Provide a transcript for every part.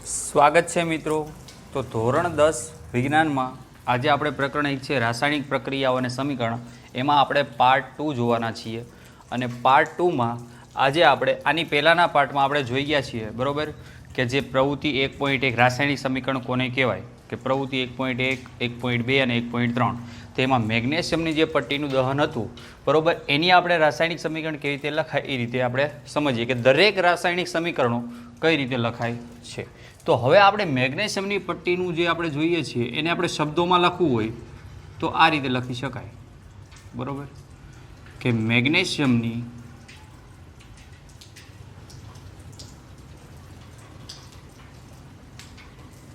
સ્વાગત છે મિત્રો। તો ધોરણ 10 વિજ્ઞાનમાં આજે આપણે પ્રકરણ 1 છે રાસાયણિક પ્રક્રિયાઓ અને સમીકરણ, એમાં આપણે પાર્ટ 2 જોવાના છીએ। અને પાર્ટ 2માં આજે આપણે આની પહેલાંના પાર્ટમાં આપણે જોઈ ગયા છીએ, બરાબર, કે જે પ્રવૃત્તિ 1.1 રાસાયણિક સમીકરણ કોને કહેવાય, કે પ્રવૃત્તિ 1.1, 1.2 અને 1.3, તેમાં મેગ્નેશિયમની જે પટ્ટીનું દહન હતું, બરાબર, એની આપણે રાસાયણિક સમીકરણ કેવી રીતે લખાય એ રીતે આપણે સમજીએ કે દરેક રાસાયણિક સમીકરણો કઈ રીતે લખાય છે। તો હવે આપણે મેગ્નેશિયમની પટ્ટીનું જે આપણે જોઈએ છીએ એને આપણે શબ્દોમાં લખવું હોય તો આ રીતે લખી શકાય, બરાબર, કે મેગ્નેશિયમની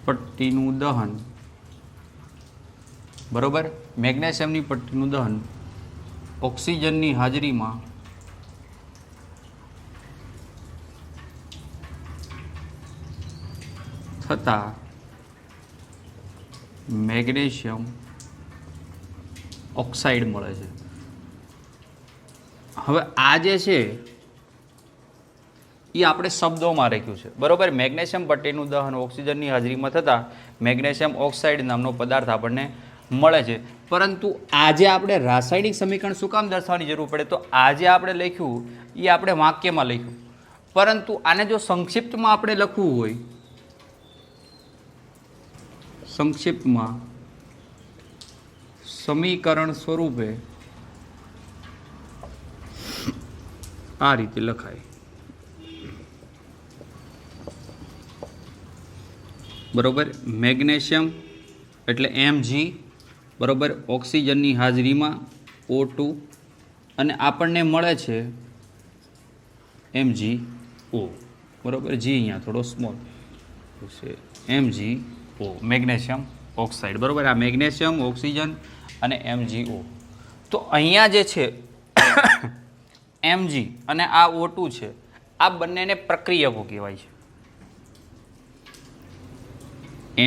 પટ્ટીનું દહન, બરાબર, મેગ્નેશિયમની પટ્ટીનું દહન ઓક્સિજનની હાજરીમાં થતા મેગ્નેશિયમ ઓક્સાઇડ મળે છે। હવે આ જે છે એ આપણે શબ્દોમાં રાખ્યું છે, બરાબર। મેગ્નેશિયમ પટ્ટીનું દહન ઓક્સિજનની હાજરીમાં થતાં મેગ્નેશિયમ ઓક્સાઇડ નામનો પદાર્થ આપણને મળે છે। પરંતુ આજે આપણે રાસાયણિક સમીકરણ શું કામ દર્શાવવાની જરૂર પડે, તો આજે આપણે લખ્યું એ આપણે વાક્યમાં લખ્યું, પરંતુ આને જો સંક્ષિપ્તમાં આપણે લખવું હોય, સંક્ષિપ્તમાં સમીકરણ સ્વરૂપે આ રીતે લખાય, બરોબર। મેગ્નેશિયમ એટલે Mg, બરોબર, ઓક્સિજનની હાજરીમાં O2 અને આપણને મળે છે MgO, બરોબર, G અહીંયા થોડો સ્મોલ છે, MgO મેગ્નેશિયમ ઓક્સાઇડ, બરોબર। આ મેગ્નેશિયમ, ઓક્સિજન અને MgO, તો અહીંયા જે છે Mg અને આ O2 છે, આ બંનેને પ્રક્રિયકો કહેવાય છે।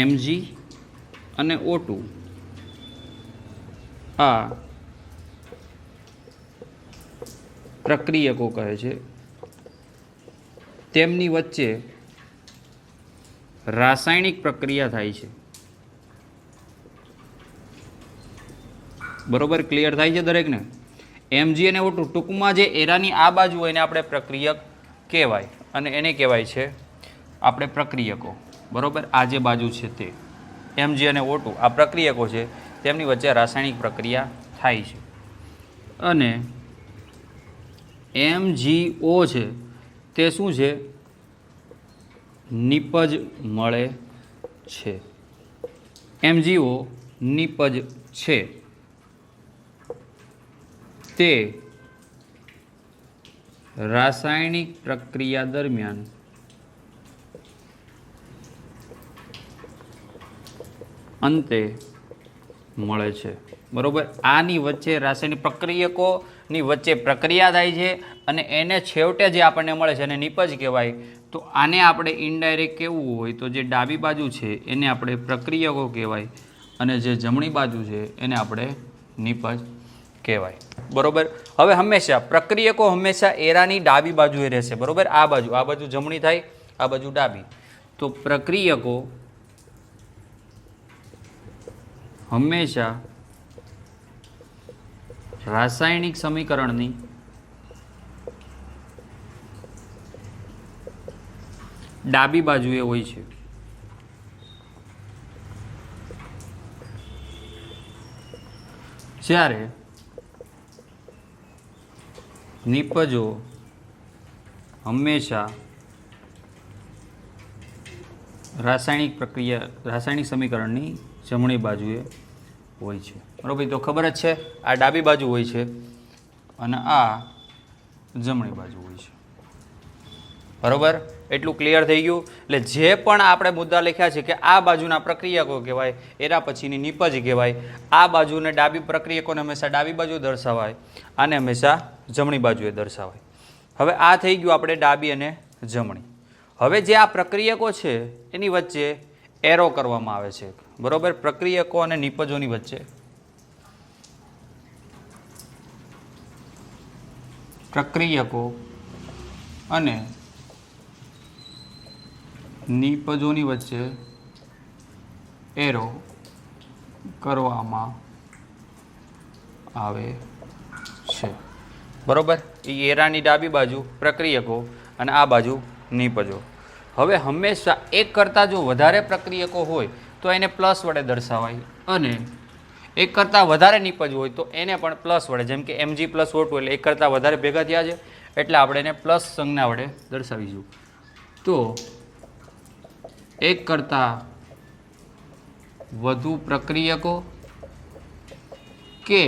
Mg અને O2 આ પ્રક્રિયકો કહે છે। તેમની વચ્ચે રાસાયણિક પ્રક્રિયા થાય છે, બરોબર, ક્લિયર થાય છે દરેકને। Mg અને O2 ટૂંકમાં જે એરાની આ બાજુ હોય એને આપણે પ્રક્રિયક કહેવાય અને એને કહેવાય છે આપણે પ્રક્રિયકો, બરોબર। આ જે બાજુ છે તે Mg અને O2 આ પ્રક્રિયકો છે, તેમની વચ્ચે રાસાયણિક પ્રક્રિયા થાય છે અને MgO છે તે શું છે, નિપજ મળે છે। MgO નિપજ છે તે રાસાયણિક પ્રક્રિયા દરમિયાન અંતે મળે છે, બરોબર। આની વચ્ચે રાસાયણિક પ્રક્રિયકોની વચ્ચે પ્રક્રિયા થાય છે અને એને છેવટે જે આપણને મળે છે એને નિપજ કહેવાય। તો આને આપણે ઇનડાયરેક્ટ કહેવું હોય તો જે ડાબી બાજુ છે એને આપણે પ્રક્રિયકો કહેવાય અને જે જમણી બાજુ છે એને આપણે નિપજ કહેવાય, બરોબર। હવે હંમેશા પ્રક્રિયકો હંમેશા એરાની ડાબી બાજુએ રહેશે, બરોબર। આ બાજુ જમણી થાય, આ બાજુ ડાબી, તો પ્રક્રિયકો હંમેશા રાસાયણિક સમીકરણની ડાબી બાજુએ હોય છે, જ્યારે નિપજો હંમેશા રાસાયણિક સમીકરણની જમણી બાજુએ હોય છે, બરાબર। તો ખબર જ છે આ ડાબી બાજુ હોય છે અને આ જમણી બાજુ હોય છે, બરાબર। એટલું ક્લિયર થઈ ગયું। એટલે જે પણ આપણે મુદ્દા લખ્યા છે કે આ બાજુના પ્રક્રિયકો કહેવાય, એના પછીની નિપજ કહેવાય, આ બાજુને ડાબી પ્રક્રિયકોને હંમેશા ડાબી બાજુ દર્શાવાય, આને હંમેશા જમણી બાજુએ દર્શાવાય। હવે આ થઈ ગયું આપણે ડાબી અને જમણી। હવે જે આ પ્રક્રિયકો છે એની વચ્ચે એરો કરવામાં આવે છે, બરોબર, પ્રક્રિયકો અને નિપજોની વચ્ચે પ્રક્રિયકો અને નિપજોની વચ્ચે એરો કરવામાં આવે છે, બરોબર. એ એરાની ડાબી બાજુ પ્રક્રિયકો અને આ બાજુ નિપજો. હવે હંમેશા એક કરતાં જો વધારે પ્રક્રિયકો હોય તો એને પ્લસ વડે દર્શાવાય, અને એક કરતાં વધારે નિપજ હોય તો એને પણ પ્લસ વડે, જેમ કે mg પ્લસ O2 એટલે એક કરતાં વધારે ભેગા થયા છે એટલે આપણે એને પ્લસ સંજ્ઞા વડે દર્શાવીશું. તો એક કરતાં વધુ પ્રક્રિયકો કે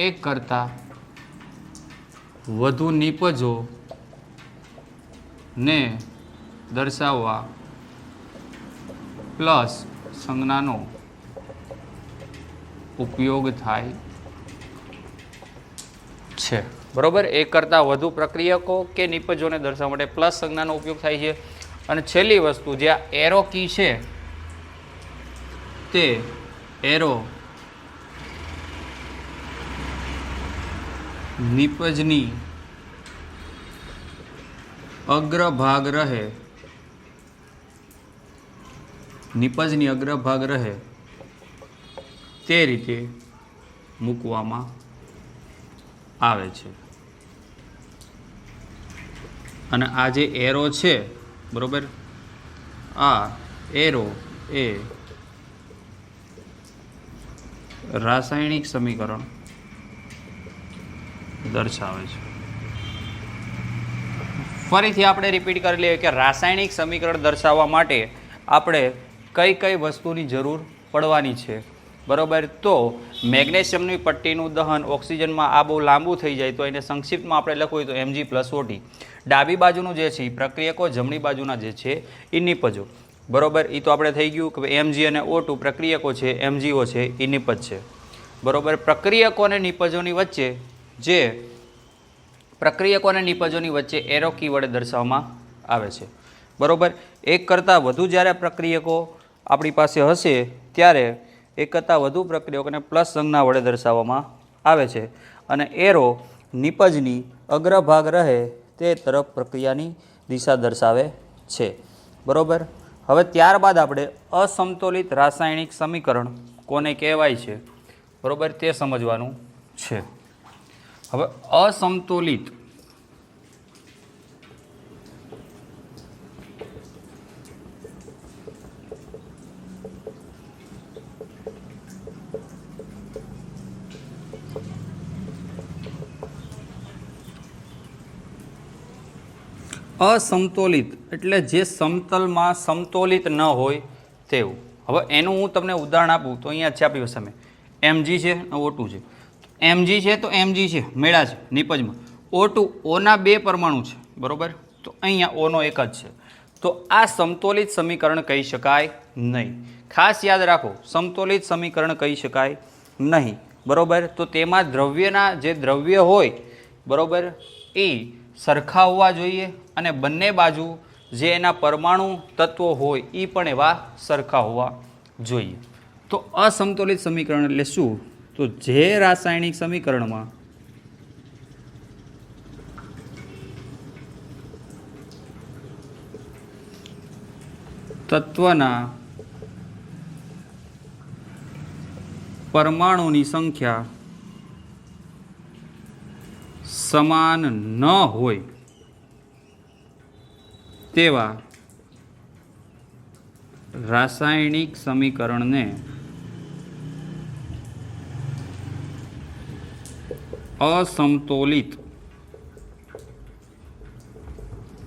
એક કરતાં વધુ નિપજો ને દર્શાવવા પ્લસ સંજ્ઞાનો ઉપયોગ થાય છે, બરોબર. એક કરતાં વધુ પ્રક્રિયકો કે નિપજોને દર્શાવવા માટે પ્લસ સંજ્ઞાનો ઉપયોગ થાય છે. અને છેલ્લી વસ્તુ જે આ એરો કી છે તે એરો નિપજની અગ્રભાગ રહે, નિપજની અગ્રભાગ રહે તે રીતે મૂકવામાં આવે છે. અને આ જે એરો છે, બરોબર, આ એરો એ રાસાયણિક સમીકરણ દર્શાવે છે. ફરીથી આપણે રિપીટ કરી લઈએ કે રાસાયણિક સમીકરણ દર્શાવવા માટે આપણે કઈ કઈ વસ્તુની જરૂર પડવાની છે, બરોબર. તો મેગ્નેશિયમની પટ્ટીનું દહન ઓક્સિજનમાં આ બહુ લાંબુ થઈ જાય તો એને સંક્ષિપ્તમાં આપણે લખવું હોય તો Mg પ્લસ OT. ડાબી બાજુનું જે છે એ પ્રક્રિયકો, જમણી બાજુના જે છે એ નિપજો, બરોબર. એ તો આપણે થઈ ગયું કે Mg અને O2 પ્રક્રિયકો છે, MgO છે એ નિપજ છે, બરોબર. પ્રક્રિયકો અને નિપજોની વચ્ચે જે પ્રક્રિયકો અને નિપજોની વચ્ચે એરો કી વડે દર્શાવવામાં આવે છે, બરોબર. એક કરતાં વધુ જ્યારે પ્રક્રિયકો આપણી પાસે હશે ત્યારે એક કરતાં વધુ પ્રક્રિયકોને પ્લસ સંજ્ઞા વડે દર્શાવવામાં આવે છે, અને એરો નિપજની અગ્રભાગ રહે તે તરફ પ્રક્રિયાની દિશા દર્શાવે છે, બરોબર. હવે ત્યારબાદ આપણે અસમતોલિત રાસાયણિક સમીકરણ કોને કહેવાય છે, બરોબર, તે સમજવાનું છે. હવે અસમતોલિત અસમતોલિત એટલે જે સમતલમાં સમતોલિત ન હોય તેવું. હવે એનું હું તમને ઉદાહરણ આપું તો અહીંયા છે આપણી સામે Mg છે અને O2 છે. Mg છે તો Mg છે, મેળા છે નિપજમાં. O2 ઓના બે પરમાણુ છે, બરોબર. તો અહીંયા ઓનો એક જ છે. તો આ સમતોલિત સમીકરણ કહી શકાય નહીં. ખાસ યાદ રાખો, સમતોલિત સમીકરણ કહી શકાય નહીં, બરોબર. તો તેમાં દ્રવ્યના જે દ્રવ્ય હોય, બરોબર, એ સરખા હોવા જોઈએ, અને બંને બાજુ જે એના પરમાણુ તત્વો હોય એ પણ એવા સરખા હોવા જોઈએ. તો અસમતોલિત સમીકરણ એટલે શું? તો જે રાસાયણિક સમીકરણમાં તત્વના પરમાણુની સંખ્યા સમાન ન હોય તેવા રાસાયણિક સમીકરણને અસમતોલિત,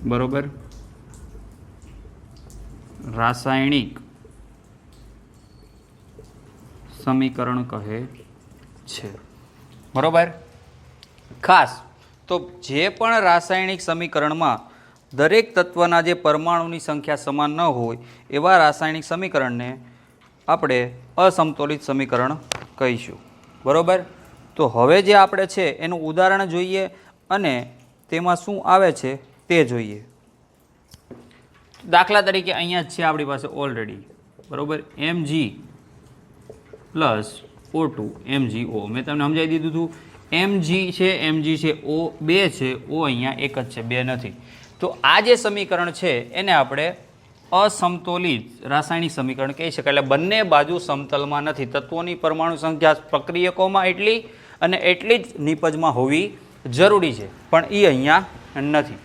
બરોબર, રાસાયણિક સમીકરણ કહે છે, બરોબર. ખાસ તો જે પણ રાસાયણિક સમીકરણમાં દરેક તત્વના જે પરમાણુની સંખ્યા સમાન ન હોય એવા રાસાયણિક સમીકરણને આપણે અસમતોલિત સમીકરણ કહીશું, બરોબર. તો હવે જે આપણે છે એનું ઉદાહરણ જોઈએ અને તેમાં શું આવે છે તે જોઈએ. દાખલા તરીકે અહીંયા જ છે આપણી પાસે ઓલરેડી, બરોબર, Mg પ્લસ O2 MgO. મેં તમને સમજાવી દીધું હતું. Mg છે, Mg છે, O બે છે, O અહીંયા એક જ છે, બે નથી. તો આ જે સમીકરણ છે એને આપણે અસમતોલિત રાસાયણિક સમીકરણ કહી શકાય. એટલે બંને બાજુ સમતલમાં નથી. તત્વોની પરમાણુ સંખ્યા પ્રક્રિયકોમાં એટલી અને એટલી જ નિપજમાં હોવી જરૂરી છે, પણ એ અહીંયા નથી.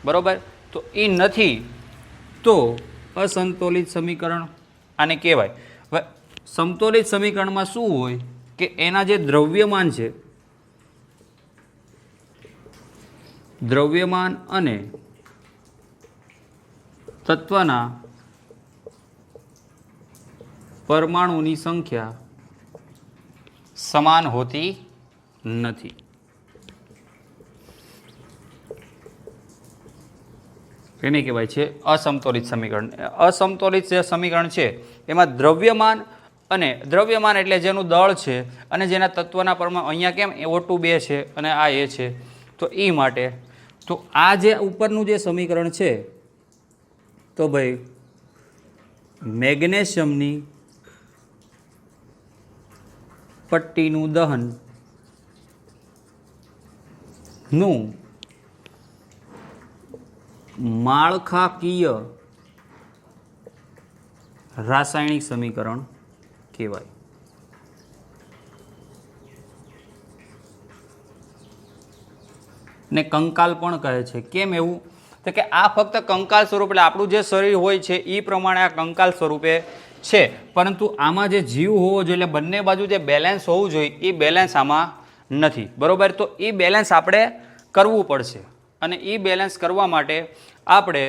બરાબર? તો એ નથી તો અસંતુલિત સમીકરણ આને કહેવાય. હવે સમતોલિત સમીકરણમાં શું હોય કે એના જે દ્રવ્યમાન છે, દ્રવ્યમાન અને તત્વના પરમાણુની સંખ્યા સમાન હોતી નથી. એને કહેવાય છે અસમતોલિત સમીકરણ. અસમતોલિત જે સમીકરણ છે એમાં દ્રવ્યમાન એટલે જેનું દળ છે અને જેના તત્વના પરમાણુ, અહીંયા કેમ O2 2 છે અને આ એ છે, તો એ માટે તો આ જે ઉપરનું જે સમીકરણ છે તો ભાઈ મેગ્નેશિયમની પટ્ટીનું દહન નું માળખાકીય રાસાયણિક સમીકરણ કહેવાય. ને કંકાલ પણ કહે છે. કેમ એવું? તો કે આ ફક્ત કંકાલ સ્વરૂપ, એટલે આપણું જે શરીર હોય છે એ પ્રમાણે આ કંકાલ સ્વરૂપે છે, પરંતુ આમાં જે જીવ હોવો જોઈએ, એટલે બંને બાજુ જે બેલેન્સ હોવું જોઈએ એ બેલેન્સ આમાં નથી. બરાબર? તો એ બેલેન્સ આપણે કરવું પડશે, અને એ બેલેન્સ કરવા માટે આપણે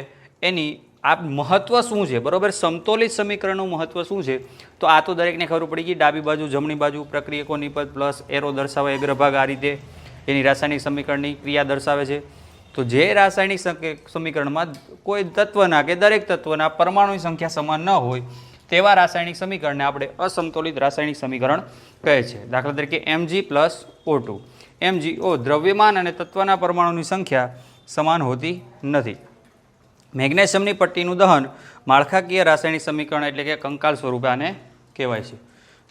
એની આ મહત્ત્વ શું છે, બરાબર, સમતોલિત સમીકરણનું મહત્ત્વ શું છે, તો આ તો દરેકને ખબર પડી ગઈ. ડાબી બાજુ જમણી બાજુ પ્રક્રિયકો નિપજ પ્લસ એરો દર્શાવે અગ્રભાગ આ રીતે એની રાસાયણિક સમીકરણની ક્રિયા દર્શાવે છે. તો જે રાસાયણિક સમીકરણમાં કોઈ તત્વના કે દરેક તત્વના પરમાણુની સંખ્યા સમાન ન હોય તેવા રાસાયણિક સમીકરણને આપણે અસમતોલિત રાસાયણિક સમીકરણ કહે છે. દાખલા તરીકે Mg+O2. MgO દ્રવ્યમાન અને તત્વના પરમાણુની સંખ્યા સમાન હોતી નથી. મેગ્નેશિયમની પટ્ટીનું દહન માળખાકીય રાસાયણિક સમીકરણ એટલે કે કંકાલ સ્વરૂપે આને કહેવાય છે.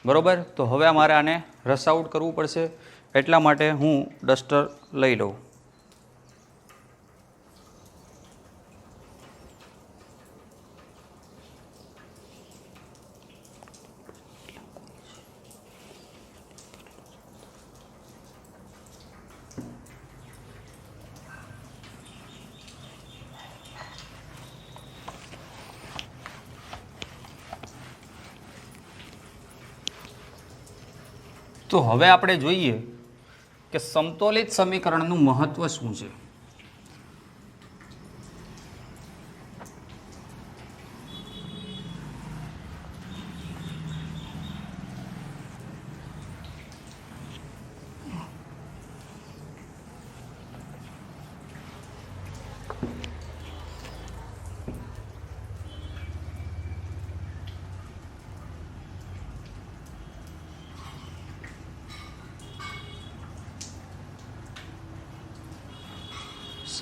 બરાબર? તો હવે અમારે આને રસ આઉટ કરવું પડશે, એટલા માટે હું ડસ્ટર લઈ લઉં. તો હવે આપણે જોઈએ કે સમતોલિત સમીકરણનું મહત્વ શું છે.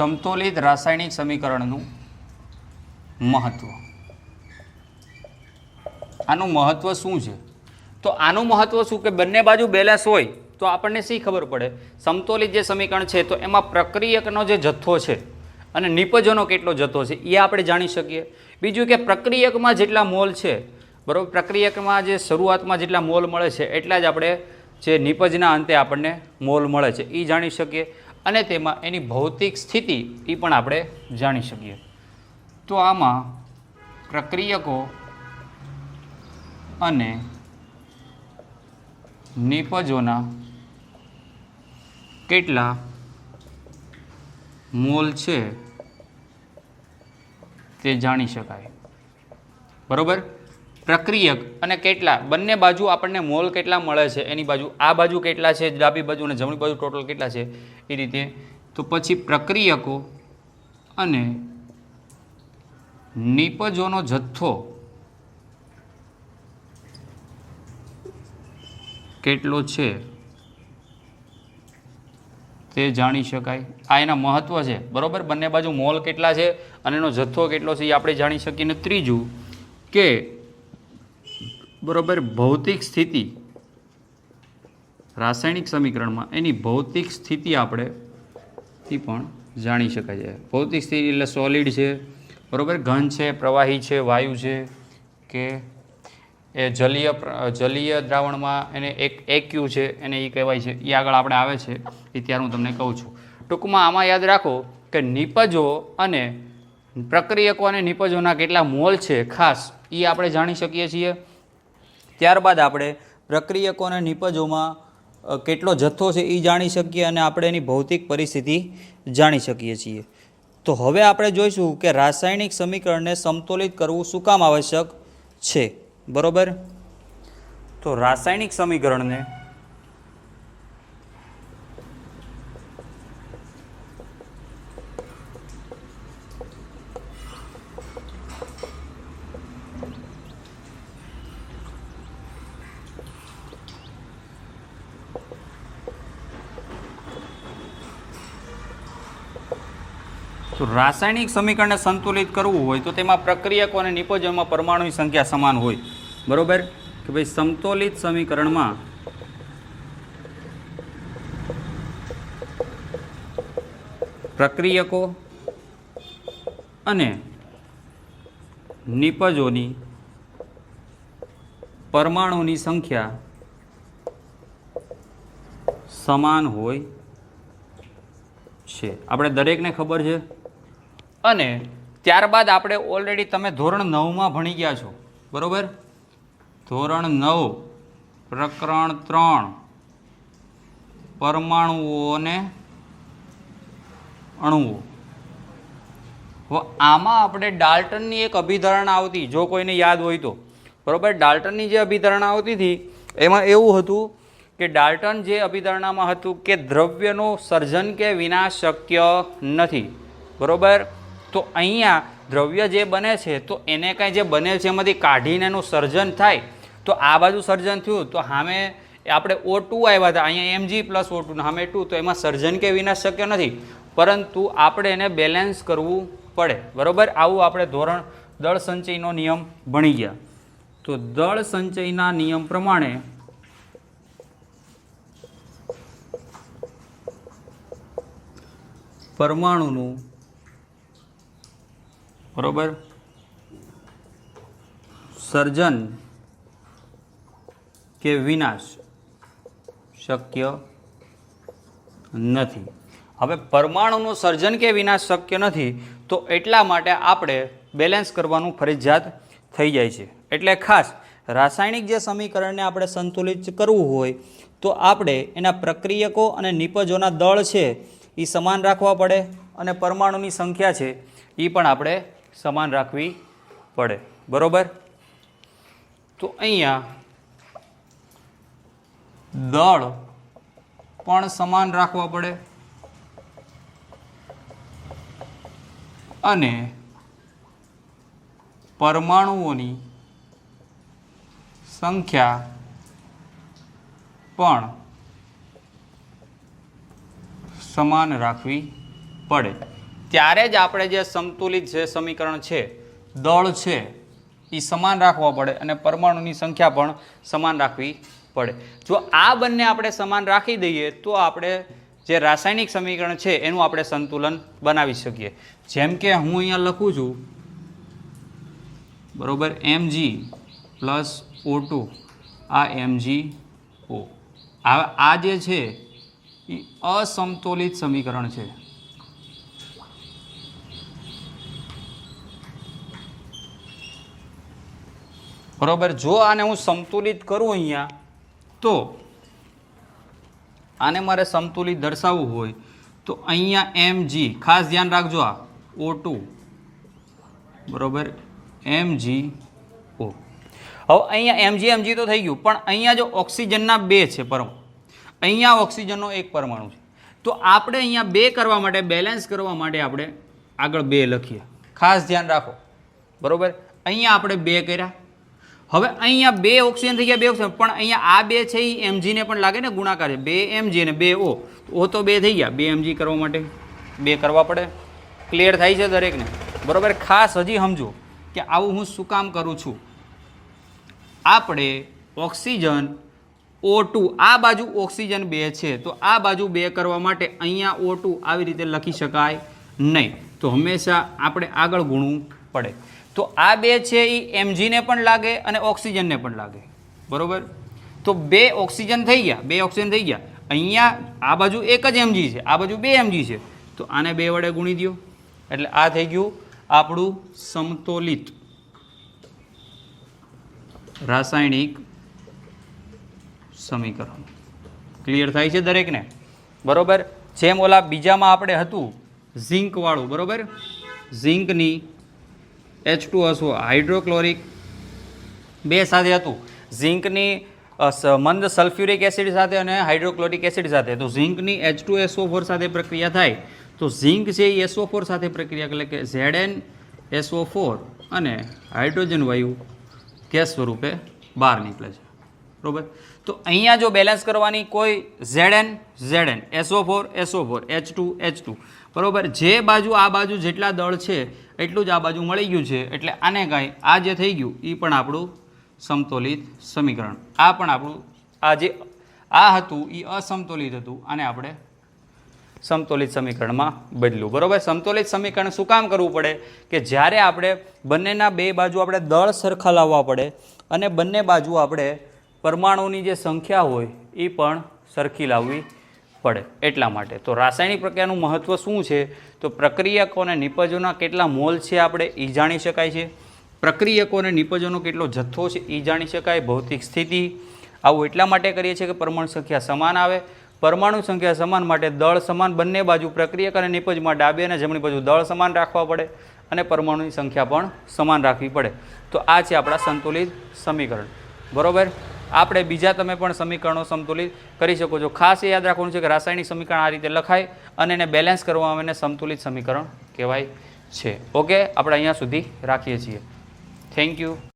સમતોલિત રાસાયણિક સમીકરણનું મહત્વ. આનું મહત્વ શું છે? તો આનું મહત્વ શું કે બંને બાજુ બેલેન્સ હોય તો આપણને શી ખબર પડે? સમતોલિત જે સમીકરણ છે તો એમાં પ્રક્રિયકનો જે જથ્થો છે અને નિપજોનો કેટલો જથ્થો છે એ આપણે જાણી શકીએ. બીજું કે પ્રક્રિયકમાં જેટલા મોલ છે, બરાબર, પ્રક્રિયકમાં જે શરૂઆતમાં જેટલા મોલ મળે છે એટલા જ આપણે જે નિપજના અંતે આપણને મોલ મળે છે એ જાણી શકીએ, અને તેમાં એની ભૌતિક સ્થિતિ એ પણ આપણે જાણી શકીએ. તો આમાં પ્રક્રિયકો અને નિપજોના કેટલા મોલ છે તે જાણી શકાય. બરાબર? પ્રક્રિયક અને કેટલા, બંને બાજુ આપણને મોલ કેટલા મળે છે, એની બાજુ આ બાજુ કેટલા છે, ડાબી બાજુ અને જમણી બાજુ ટોટલ કેટલા છે એ રીતે. તો પછી પ્રક્રિયકો અને નિપજોનો જથ્થો કેટલો છે તે જાણી શકાય. આ એના મહત્વ છે. બરાબર? બંને બાજુ મોલ કેટલા છે અને એનો જથ્થો કેટલો છે એ આપણે જાણી શકીએ. અને ત્રીજું કે બરાબર ભૌતિક સ્થિતિ, રાસાયણિક સમીકરણમાં એની ભૌતિક સ્થિતિ આપણે પણ જાણી શકાય છે. ભૌતિક સ્થિતિ એટલે સોલિડ છે, બરાબર, ઘન છે, પ્રવાહી છે, વાયુ છે, કે એ જલીય દ્રાવણમાં એને એક એક્યુ છે એને એ કહેવાય છે. એ આગળ આપણે આવે છે એ ત્યારે હું તમને કહું છું. ટૂંકમાં આમાં યાદ રાખો કે નિપજો અને પ્રક્રિયકો અને નિપજોના કેટલા મોલ છે ખાસ એ આપણે જાણી શકીએ છીએ. ત્યારબાદ આપણે પ્રક્રિયકો અને નિપજોમાં કેટલો જથ્થો છે એ જાણી શકીએ અને આપણે એની ભૌતિક પરિસ્થિતિ જાણી શકીએ છીએ. તો હવે આપણે જોઈશું કે રાસાયણિક સમીકરણને સમતોલિત કરવું શું કામ આવશ્યક છે. બરોબર, તો રાસાયણિક સમીકરણને સમીકરણને સંતુલિત કરવું હોય તો તેમાં પ્રક્રિયકો અને નિપજોમાં પરમાણુની સંખ્યા સમાન હોય. બરોબર, કે ભાઈ સમતોલિત સમીકરણમાં પ્રક્રિયકો અને નિપજોની પરમાણુની સંખ્યા સમાન હોય છે. આપણે દરેકને ખબર છે. અને ત્યારબાદ આપણે ઓલરેડી તમે ધોરણ 9માં ભણી ગયા છો. બરોબર, ધોરણ 9 પ્રકરણ 3 પરમાણુઓ અને અણુઓ. હવે આમાં આપણે ડાલ્ટનની એક અભિધારણા આવતી, જો કોઈને યાદ હોય તો. બરોબર, ડાલ્ટનની જે અભિધારણા આવતી હતી એમાં એવું હતું કે ડાલ્ટન જે અભિધારણામાં હતું કે દ્રવ્યનું સર્જન કે વિનાશ શક્ય નથી. બરોબર, તો અહીંયા દ્રવ્ય જે બને છે તો એને કાંઈ જે બને છે એમાંથી કાઢીને એનું સર્જન થાય. તો આ બાજુ સર્જન થયું તો સામે આપણે O2 આવ્યા હતા, અહીંયા Mg+O2 સામે 2, તો એમાં સર્જન કે વિનાશ શક્ય નથી, પરંતુ આપણે એને બેલેન્સ કરવું પડે. બરોબર, આવું આપણે ધોરણ દળ સંચયનો નિયમ ભણી ગયા. તો દળ સંચયના નિયમ પ્રમાણે પરમાણુનું, બરોબર, સર્જન કે વિનાશ શક્ય નથી. હવે પરમાણુનું સર્જન કે વિનાશ શક્ય નથી તો એટલા માટે આપણે બેલેન્સ કરવાનું ફરજિયાત થઈ જાય છે. એટલે ખાસ રાસાયણિક જે સમીકરણને આપણે સંતુલિત કરવું હોય તો આપણે એના પ્રક્રિયકો અને નિપજોના દળ છે એ સમાન રાખવા પડે અને પરમાણુની સંખ્યા છે એ પણ આપણે સમાન રાખવી પડે. બરોબર, તો અહીંયા દળ પણ સમાન રાખવા પડે અને પરમાણુઓની સંખ્યા પણ સમાન રાખવી પડે. ત્યારે જ આપણે જે સંતુલિત જે સમીકરણ છે, દળ છે એ સમાન રાખવા પડે અને પરમાણુની સંખ્યા પણ સમાન રાખવી પડે. જો આ બંને આપણે સમાન રાખી દઈએ તો આપણે જે રાસાયણિક સમીકરણ છે એનું આપણે સંતુલન બનાવી શકીએ. જેમ કે હું અહીંયા લખું છું, બરોબર, Mg+O2, આ MgO. આ જે છે એ અસમતોલિત સમીકરણ છે. બરોબર, જો આને હું સંતુલિત કરું અહીંયા તો આને મારે સંતુલિત દર્શાવવું હોય તો અહીંયા Mg, ખાસ ધ્યાન રાખજો, આ O2, બરોબર, MgO. હવે અહીંયા Mg તો થઈ ગયું, પણ અહીંયા જો ઓક્સિજનના 2 છે પરમાણુ, અહીંયા ઓક્સિજનનો એક પરમાણુ છે, તો આપણે અહીંયા 2 કરવા માટે, બેલેન્સ કરવા માટે આપણે આગળ 2 લખીએ. ખાસ ધ્યાન રાખો. બરોબર, અહીંયા આપણે 2 કર્યા. હવે અહીંયા 2 ઓક્સિજન થઈ ગયા, 2 ઓક્સિજન, પણ અહીંયા આ 2 છે એ Mg ને પણ લાગે ને, ગુણાકાર છે, 2 Mg અને 2 O તો 2 થઈ ગયા. 2 Mg કરવા માટે 2 કરવા પડે. ક્લિયર થાય છે દરેકને? બરોબર, ખાસ હજી સમજો કે આવું હું શું કામ કરું છું. આપણે ઓક્સિજન O2 આ બાજુ ઓક્સિજન 2 છે તો આ બાજુ 2 કરવા માટે અહીંયા O2 આવી રીતે લખી શકાય નહીં, તો હંમેશા આપણે આગળ ગુણવું પડે. તો આ 2 છે એ Mg ને પણ લાગે અને ઓક્સિજનને પણ લાગે, બરોબર. તો 2 ઓક્સિજન થઈ ગયા, 2 ઓક્સિજન થઈ ગયા. અહીંયા આ બાજુ એક જ Mg છે, આ બાજુ 2 Mg છે, તો આને 2 વડે ગુણી દો એટલે આ થઈ ગયું આપણું સમતોલિત રાસાયણિક સમીકરણ. ક્લિયર થાય છે દરેકને? બરોબર. જેમ ઓલા બીજામાં આપણે હતું ઝીંક વાળું, બરોબર, ઝીંકની H2SO હાઇડ્રોક્લોરિક 2 સાથે હતું, ઝીંકની મંદ સલ્ફ્યુરિક એસિડ સાથે અને હાઇડ્રોક્લોરિક એસિડ સાથે. તો ઝીંકની H2SO4 સાથે પ્રક્રિયા થાય તો ઝીંક છે એ SO4 સાથે પ્રક્રિયા એટલે કે ZnSO4 અને હાઇડ્રોજન વાયુ ગેસ સ્વરૂપે બહાર નીકળે છે, બરોબર. તો અહીંયા જો બેલેન્સ કરવાની કોઈ Zn SO4 H2 H2, બરોબર. જે બાજુ આ બાજુ જેટલા દળ છે એટલું જ આ બાજુ મળી ગયું છે એટલે આને કાંઈ આ જે થઈ ગયું એ પણ આપણું સમતોલિત સમીકરણ. આ પણ આપણું આ જે આ હતું એ અસમતોલિત હતું, આને આપણે સમતોલિત સમીકરણમાં બદલ્યું, બરોબર. સમતોલિત સમીકરણ શું કામ કરવું પડે કે જ્યારે આપણે બંનેના બે બાજુ આપણે દળ સરખા લાવવા પડે અને બંને બાજુ આપણે પરમાણુની જે સંખ્યા હોય એ પણ સરખી લાવવી પડે એટલા માટે. તો રાસાયણિક પ્રક્રિયાનું મહત્ત્વ શું છે? તો પ્રક્રિયકો અને નિપજોના કેટલા મોલ છે આપણે એ જાણી શકાય છે, પ્રક્રિયકો અને નિપજોનો કેટલો જથ્થો છે એ જાણી શકાય, ભૌતિક સ્થિતિ. આવું એટલા માટે કરીએ છીએ કે પરમાણુ સંખ્યા સમાન આવે. પરમાણુ સંખ્યા સમાન માટે દળ સમાન, બંને બાજુ પ્રક્રિયક અને નિપજમાં ડાબી અને જમણી બાજુ દળ સમાન રાખવા પડે અને પરમાણુની સંખ્યા પણ સમાન રાખવી પડે. તો આ છે આપણા સંતુલિત સમીકરણ, બરોબર. આપણે બીજા તમે પણ સમીકરણો સમતુલિત કરી શકો છો. ખાસ એ યાદ રાખવાનું છે કે રાસાયણિક સમીકરણ આ રીતે લખાય અને એને બેલેન્સ કરવામાં એને સંતુલિત સમીકરણ કહેવાય છે. ઓકે, આપણે અહીંયા સુધી રાખીએ છીએ. Thank you.